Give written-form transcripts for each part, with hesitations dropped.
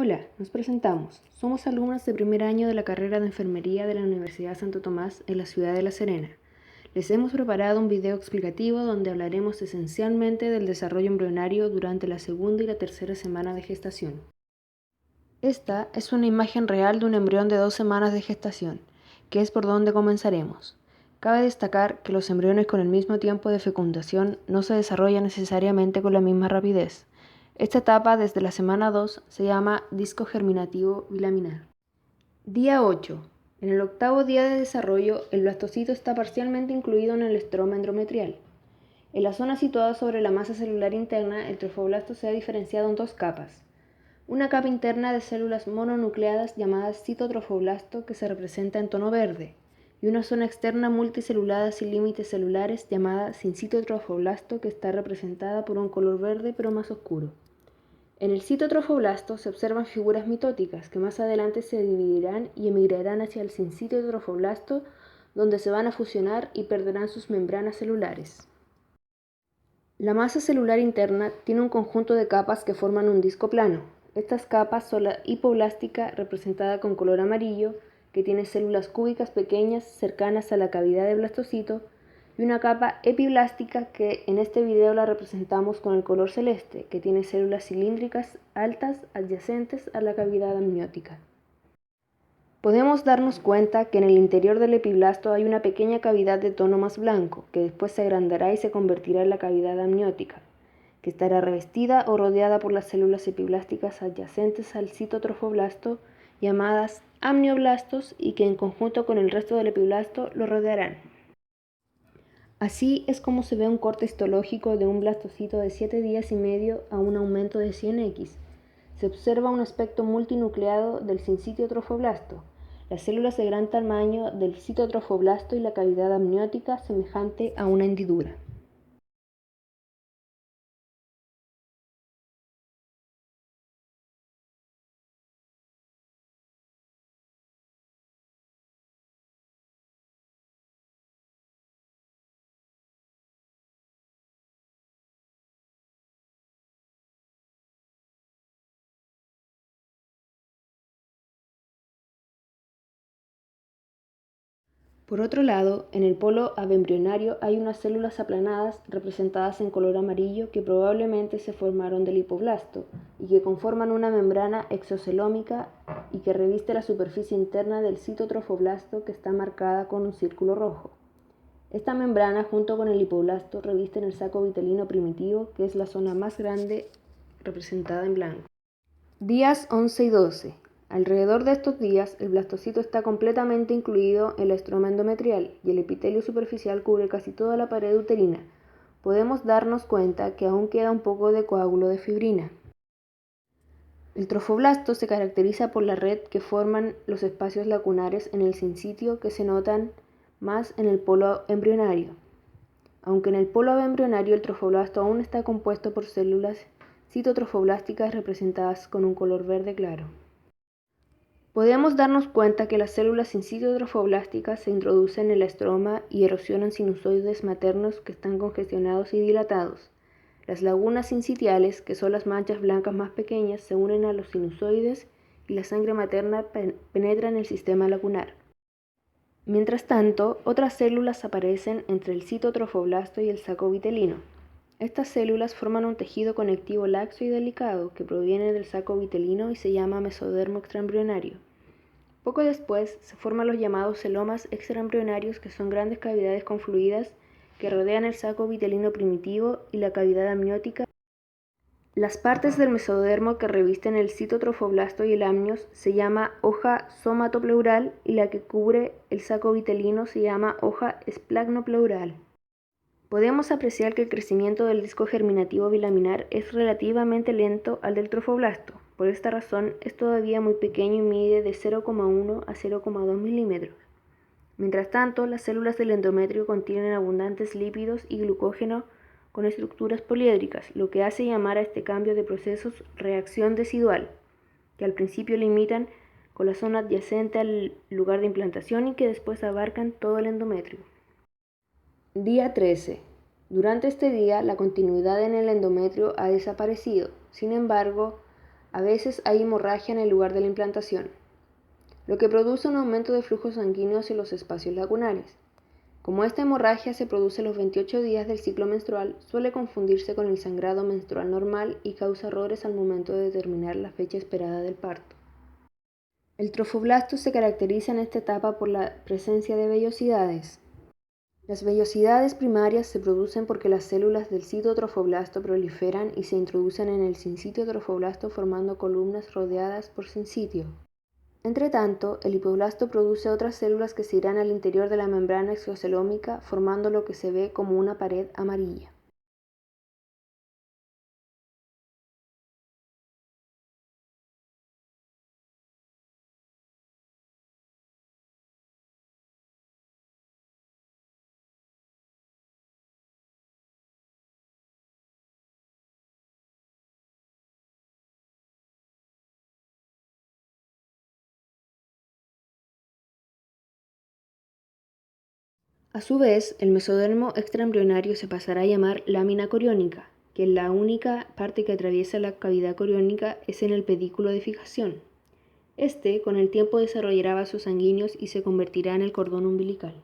Hola, nos presentamos. Somos alumnas de primer año de la carrera de Enfermería de la Universidad Santo Tomás en la ciudad de La Serena. Les hemos preparado un video explicativo donde hablaremos esencialmente del desarrollo embrionario durante la segunda y la tercera semana de gestación. Esta es una imagen real de un embrión de 2 semanas de gestación, que es por donde comenzaremos. Cabe destacar que los embriones con el mismo tiempo de fecundación no se desarrollan necesariamente con la misma rapidez. Esta etapa desde la semana 2 se llama disco germinativo bilaminar. Día 8. En el octavo día de desarrollo, el blastocito está parcialmente incluido en el estroma endometrial. En la zona situada sobre la masa celular interna, el trofoblasto se ha diferenciado en 2 capas. Una capa interna de células mononucleadas llamadas citotrofoblasto que se representa en tono verde, y una zona externa multicelulada sin límites celulares llamada sincitotrofoblasto que está representada por un color verde pero más oscuro. En el citotrofoblasto se observan figuras mitóticas que más adelante se dividirán y emigrarán hacia el sincitotrofoblasto, donde se van a fusionar y perderán sus membranas celulares. La masa celular interna tiene un conjunto de capas que forman un disco plano. Estas capas son la hipoblástica, representada con color amarillo, que tiene células cúbicas pequeñas cercanas a la cavidad del blastocito, y una capa epiblástica que en este video la representamos con el color celeste, que tiene células cilíndricas altas adyacentes a la cavidad amniótica. Podemos darnos cuenta que en el interior del epiblasto hay una pequeña cavidad de tono más blanco, que después se agrandará y se convertirá en la cavidad amniótica, que estará revestida o rodeada por las células epiblásticas adyacentes al citotrofoblasto, llamadas amnioblastos, y que en conjunto con el resto del epiblasto lo rodearán. Así es como se ve un corte histológico de un blastocito de 7 días y medio a un aumento de 100x. Se observa un aspecto multinucleado del sincitiotrofoblasto, las células de gran tamaño del citotrofoblasto y la cavidad amniótica semejante a una hendidura. Por otro lado, en el polo abembrionario hay unas células aplanadas representadas en color amarillo que probablemente se formaron del hipoblasto y que conforman una membrana exocelómica y que reviste la superficie interna del citotrofoblasto que está marcada con un círculo rojo. Esta membrana junto con el hipoblasto revisten el saco vitelino primitivo, que es la zona más grande representada en blanco. Días 11 y 12. Alrededor de estos días, el blastocito está completamente incluido en la estroma endometrial y el epitelio superficial cubre casi toda la pared uterina. Podemos darnos cuenta que aún queda un poco de coágulo de fibrina. El trofoblasto se caracteriza por la red que forman los espacios lacunares en el sincitio que se notan más en el polo embrionario. Aunque en el polo embrionario el trofoblasto aún está compuesto por células citotrofoblásticas representadas con un color verde claro. Podemos darnos cuenta que las células sincitiotrofoblásticas se introducen en la estroma y erosionan sinusoides maternos que están congestionados y dilatados. Las lagunas sincitiales, que son las manchas blancas más pequeñas, se unen a los sinusoides y la sangre materna penetra en el sistema lacunar. Mientras tanto, otras células aparecen entre el citotrofoblasto y el saco vitelino. Estas células forman un tejido conectivo laxo y delicado que proviene del saco vitelino y se llama mesodermo extraembrionario. Poco después se forman los llamados celomas extraembrionarios, que son grandes cavidades confluidas que rodean el saco vitelino primitivo y la cavidad amniótica. Las partes del mesodermo que revisten el citotrofoblasto y el amnios se llama hoja somatopleural y la que cubre el saco vitelino se llama hoja esplagnopleural. Podemos apreciar que el crecimiento del disco germinativo bilaminar es relativamente lento al del trofoblasto. Por esta razón es todavía muy pequeño y mide de 0,1 a 0,2 milímetros. Mientras tanto, las células del endometrio contienen abundantes lípidos y glucógeno con estructuras poliédricas, lo que hace llamar a este cambio de procesos reacción decidual, que al principio limitan con la zona adyacente al lugar de implantación y que después abarcan todo el endometrio. Día 13. Durante este día, la continuidad en el endometrio ha desaparecido. Sin embargo, A veces hay hemorragia en el lugar de la implantación, lo que produce un aumento de flujo sanguíneo hacia los espacios lacunares. Como esta hemorragia se produce a los 28 días del ciclo menstrual, suele confundirse con el sangrado menstrual normal y causa errores al momento de determinar la fecha esperada del parto. El trofoblasto se caracteriza en esta etapa por la presencia de vellosidades. Las vellosidades primarias se producen porque las células del citotrofoblasto proliferan y se introducen en el sincitio trofoblasto formando columnas rodeadas por sincitio. Entretanto, el hipoblasto produce otras células que se irán al interior de la membrana exocelómica formando lo que se ve como una pared amarilla. A su vez, el mesodermo extraembrionario se pasará a llamar lámina coriónica, que la única parte que atraviesa la cavidad coriónica es en el pedículo de fijación. Este, con el tiempo, desarrollará vasos sanguíneos y se convertirá en el cordón umbilical.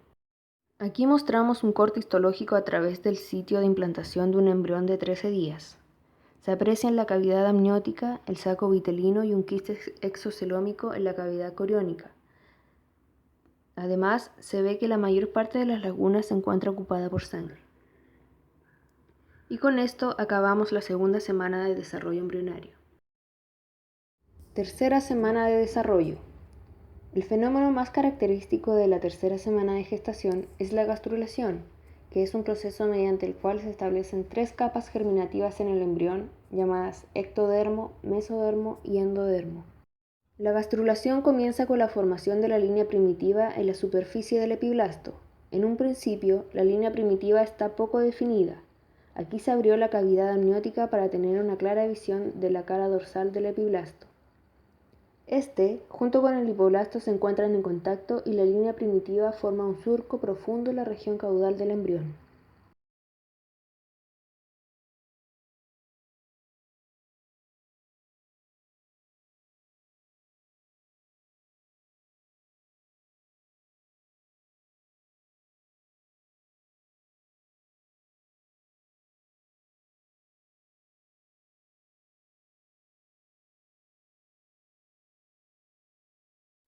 Aquí mostramos un corte histológico a través del sitio de implantación de un embrión de 13 días. Se aprecia en la cavidad amniótica el saco vitelino y un quiste exocelómico en la cavidad coriónica. Además, se ve que la mayor parte de las lagunas se encuentra ocupada por sangre. Y con esto acabamos la segunda semana de desarrollo embrionario. Tercera semana de desarrollo. El fenómeno más característico de la tercera semana de gestación es la gastrulación, que es un proceso mediante el cual se establecen 3 capas germinativas en el embrión, llamadas ectodermo, mesodermo y endodermo. La gastrulación comienza con la formación de la línea primitiva en la superficie del epiblasto. En un principio, la línea primitiva está poco definida. Aquí se abrió la cavidad amniótica para tener una clara visión de la cara dorsal del epiblasto. Este, junto con el hipoblasto, se encuentran en contacto y la línea primitiva forma un surco profundo en la región caudal del embrión.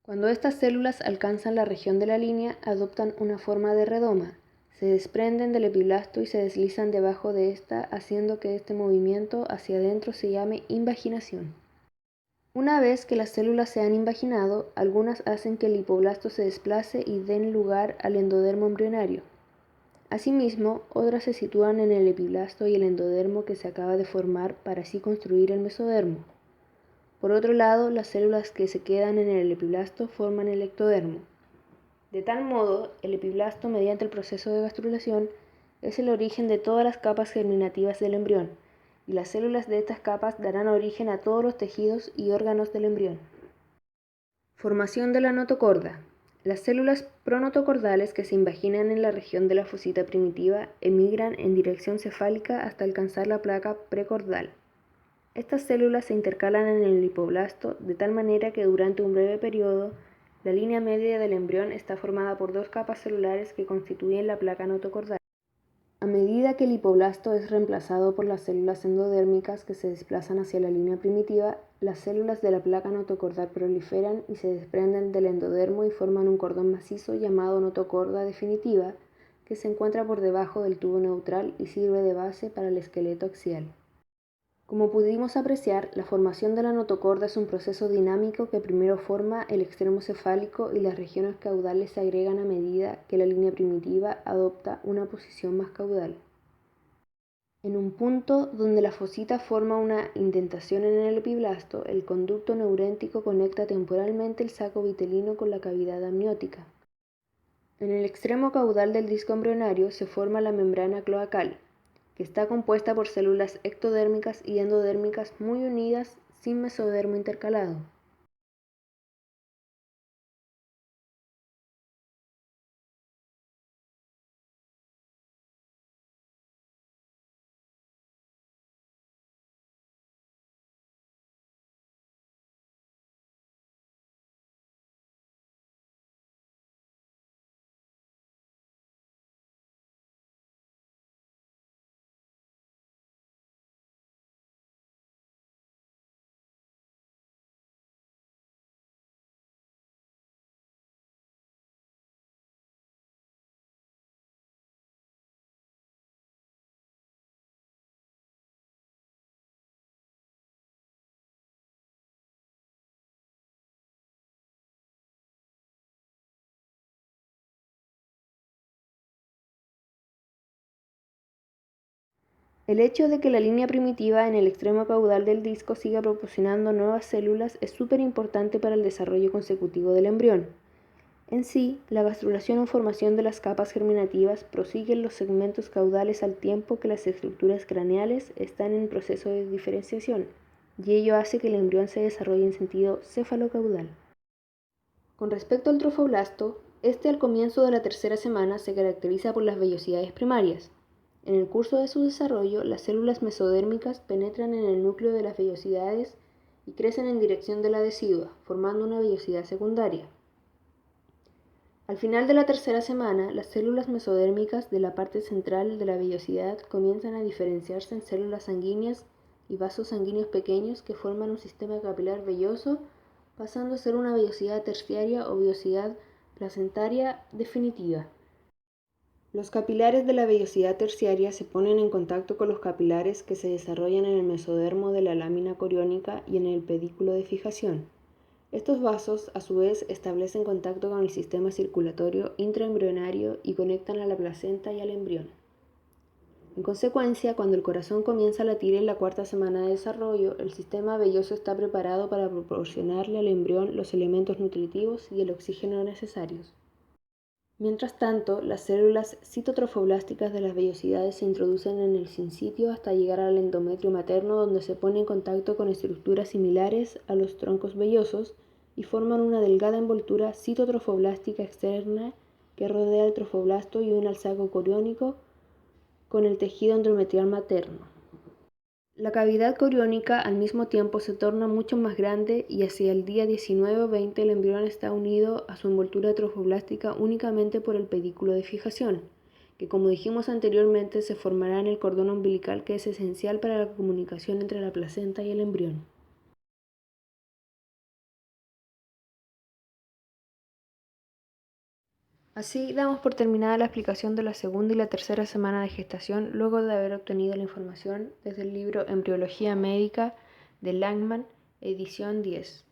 Cuando estas células alcanzan la región de la línea, adoptan una forma de redoma, se desprenden del epiblasto y se deslizan debajo de esta, haciendo que este movimiento hacia adentro se llame invaginación. Una vez que las células se han invaginado, algunas hacen que el hipoblasto se desplace y den lugar al endodermo embrionario. Asimismo, otras se sitúan en el epiblasto y el endodermo que se acaba de formar para así construir el mesodermo. Por otro lado, las células que se quedan en el epiblasto forman el ectodermo. De tal modo, el epiblasto, mediante el proceso de gastrulación, es el origen de todas las capas germinativas del embrión, y las células de estas capas darán origen a todos los tejidos y órganos del embrión. Formación de la notocorda. Las células pronotocordales que se invaginan en la región de la fosita primitiva emigran en dirección cefálica hasta alcanzar la placa precordal. Estas células se intercalan en el hipoblasto de tal manera que durante un breve periodo la línea media del embrión está formada por 2 capas celulares que constituyen la placa notocordal. A medida que el hipoblasto es reemplazado por las células endodérmicas que se desplazan hacia la línea primitiva, las células de la placa notocordal proliferan y se desprenden del endodermo y forman un cordón macizo llamado notocorda definitiva que se encuentra por debajo del tubo neutral y sirve de base para el esqueleto axial. Como pudimos apreciar, la formación de la notocorda es un proceso dinámico que primero forma el extremo cefálico y las regiones caudales se agregan a medida que la línea primitiva adopta una posición más caudal. En un punto donde la fosita forma una indentación en el epiblasto, el conducto neuréntico conecta temporalmente el saco vitelino con la cavidad amniótica. En el extremo caudal del disco embrionario se forma la membrana cloacal, que está compuesta por células ectodérmicas y endodérmicas muy unidas sin mesodermo intercalado. El hecho de que la línea primitiva en el extremo caudal del disco siga proporcionando nuevas células es súper importante para el desarrollo consecutivo del embrión. En sí, la gastrulación o formación de las capas germinativas prosigue en los segmentos caudales al tiempo que las estructuras craneales están en proceso de diferenciación, y ello hace que el embrión se desarrolle en sentido cefalocaudal. Con respecto al trofoblasto, este al comienzo de la tercera semana se caracteriza por las vellosidades primarias. En el curso de su desarrollo, las células mesodérmicas penetran en el núcleo de las vellosidades y crecen en dirección de la decidua, formando una vellosidad secundaria. Al final de la tercera semana, las células mesodérmicas de la parte central de la vellosidad comienzan a diferenciarse en células sanguíneas y vasos sanguíneos pequeños que forman un sistema capilar velloso, pasando a ser una vellosidad terciaria o vellosidad placentaria definitiva. Los capilares de la vellosidad terciaria se ponen en contacto con los capilares que se desarrollan en el mesodermo de la lámina coriónica y en el pedículo de fijación. Estos vasos, a su vez, establecen contacto con el sistema circulatorio intraembrionario y conectan a la placenta y al embrión. En consecuencia, cuando el corazón comienza a latir en la cuarta semana de desarrollo, el sistema velloso está preparado para proporcionarle al embrión los elementos nutritivos y el oxígeno necesarios. Mientras tanto, las células citotrofoblásticas de las vellosidades se introducen en el sincitio hasta llegar al endometrio materno, donde se pone en contacto con estructuras similares a los troncos vellosos y forman una delgada envoltura citotrofoblástica externa que rodea el trofoblasto y une al saco coriónico con el tejido endometrial materno. La cavidad coriónica al mismo tiempo se torna mucho más grande y hacia el día 19 o 20 el embrión está unido a su envoltura trofoblástica únicamente por el pedículo de fijación, que como dijimos anteriormente se formará en el cordón umbilical, que es esencial para la comunicación entre la placenta y el embrión. Así damos por terminada la explicación de la segunda y la tercera semana de gestación, luego de haber obtenido la información desde el libro Embriología Médica de Langman, edición 10.